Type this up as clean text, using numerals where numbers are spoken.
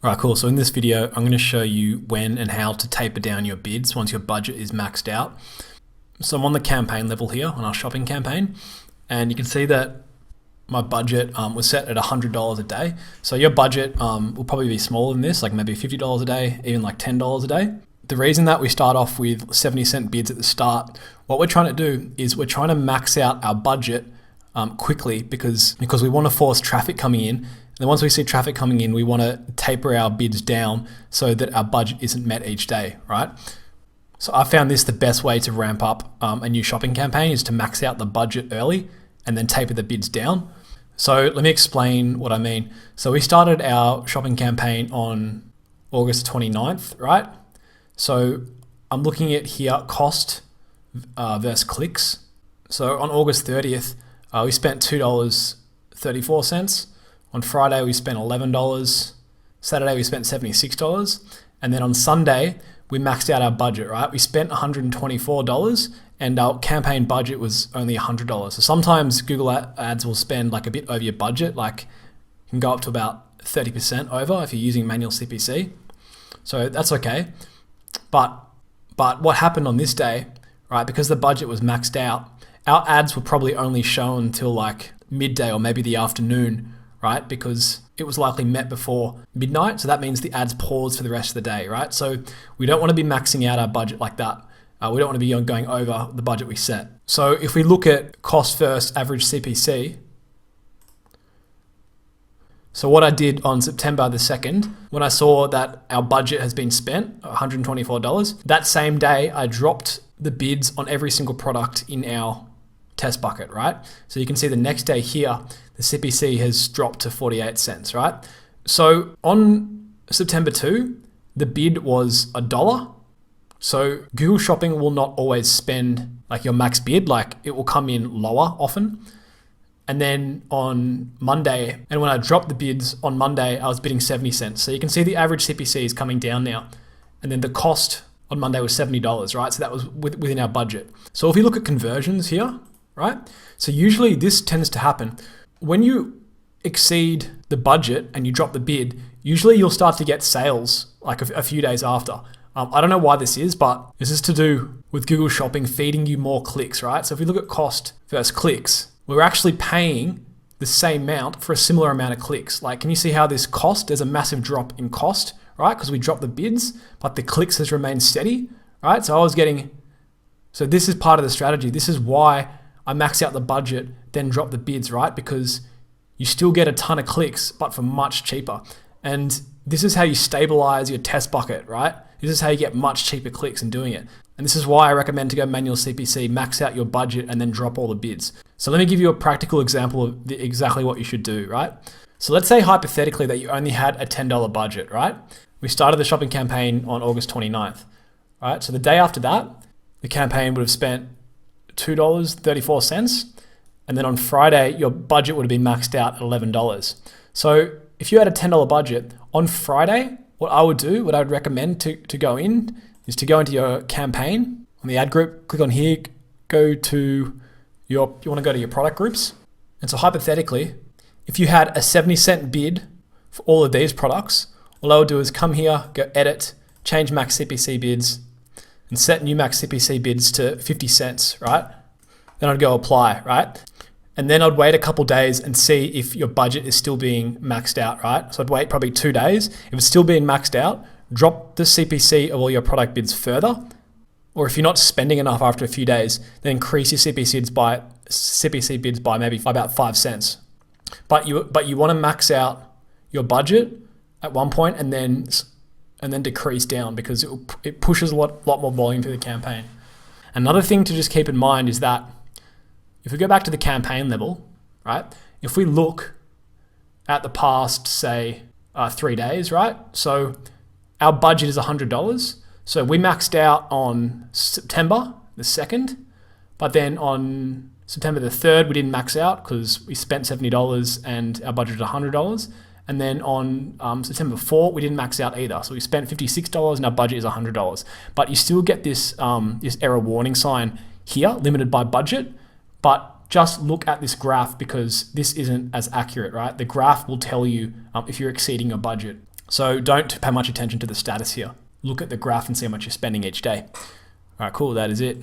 All right, cool. So in this video, I'm going to show you when and how to taper down your bids once your budget is maxed out. So I'm on the campaign level here on our shopping campaign, and you can see that my budget was set at $100 a day. So your budget will probably be smaller than this, like maybe $50 a day, even like $10 a day. The reason that we start off with 70-cent bids at the start, what we're trying to do is we're trying to max out our budget quickly because we want to force traffic coming in. And then once we see traffic coming in, we want to taper our bids down so that our budget isn't met each day, right? So I found this the best way to ramp up a new shopping campaign is to max out the budget early and then taper the bids down. So let me explain what I mean. So we started our shopping campaign on August 29th, right? So I'm looking at here cost versus clicks. So on August 30th, we spent $2.34. On Friday, we spent $11. Saturday, we spent $76. And then on Sunday, we maxed out our budget, right? We spent $124 and our campaign budget was only $100. So sometimes Google Ads will spend like a bit over your budget, like you can go up to about 30% over if you're using manual CPC. So that's okay. But what happened on this day, right? Because the budget was maxed out, our ads were probably only shown until like midday or maybe the afternoon, right? Because it was likely met before midnight. So that means the ads pause for the rest of the day, right? So we don't want to be maxing out our budget like that. We don't want to be going over the budget we set. So if we look at cost versus average CPC, so what I did on September the 2nd, when I saw that our budget has been spent, $124, that same day I dropped the bids on every single product in our test bucket, right? So you can see the next day here, the CPC has dropped to 48 cents, right? So on September 2, the bid was $1. So Google Shopping will not always spend like your max bid, like it will come in lower often. And then on Monday, and when I dropped the bids on Monday, I was bidding 70 cents. So you can see the average CPC is coming down now. And then the cost on Monday was $70, right? So that was within our budget. So if you look at conversions here, right? So usually this tends to happen. When you exceed the budget and you drop the bid, usually you'll start to get sales like a few days after. I don't know why this is, but this is to do with Google Shopping feeding you more clicks, right? So if we look at cost versus clicks, we're actually paying the same amount for a similar amount of clicks. Like, can you see how this cost, there's a massive drop in cost, right? Because we dropped the bids, but the clicks has remained steady, right? So this is part of the strategy. This is why I max out the budget, then drop the bids, right? Because you still get a ton of clicks, but for much cheaper. And this is how you stabilize your test bucket, right? This is how you get much cheaper clicks in doing it. And this is why I recommend to go manual CPC, max out your budget, and then drop all the bids. So let me give you a practical example of exactly what you should do, right? So let's say hypothetically that you only had a $10 budget, right? We started the shopping campaign on August 29th, right? So the day after that, the campaign would have spent $2.34. And then on Friday, your budget would have been maxed out at $11. So if you had a $10 budget, on Friday, what I would recommend to go in is to go into your campaign on the ad group, click on here, you want to go to your product groups. And so hypothetically, if you had a 70-cent bid for all of these products, all I would do is come here, go edit, change max CPC bids, and set new max CPC bids to 50 cents, right? Then I'd go apply, right? And then I'd wait a couple days and see if your budget is still being maxed out, right? So I'd wait probably 2 days. If it's still being maxed out, drop the CPC of all your product bids further. Or if you're not spending enough after a few days, then increase your CPC bids by maybe about 5 cents. But you want to max out your budget at one point and then decrease down because it pushes a lot more volume through the campaign. Another thing to just keep in mind is that if we go back to the campaign level, right? If we look at the past, say, 3 days, right? So our budget is $100. So we maxed out on September the 2nd, but then on September the 3rd, we didn't max out because we spent $70 and our budget was $100. And then on September 4th, we didn't max out either. So we spent $56 and our budget is $100. But you still get this error warning sign here, limited by budget. But just look at this graph because this isn't as accurate, right? The graph will tell you if you're exceeding your budget. So don't pay much attention to the status here. Look at the graph and see how much you're spending each day. All right, cool, that is it.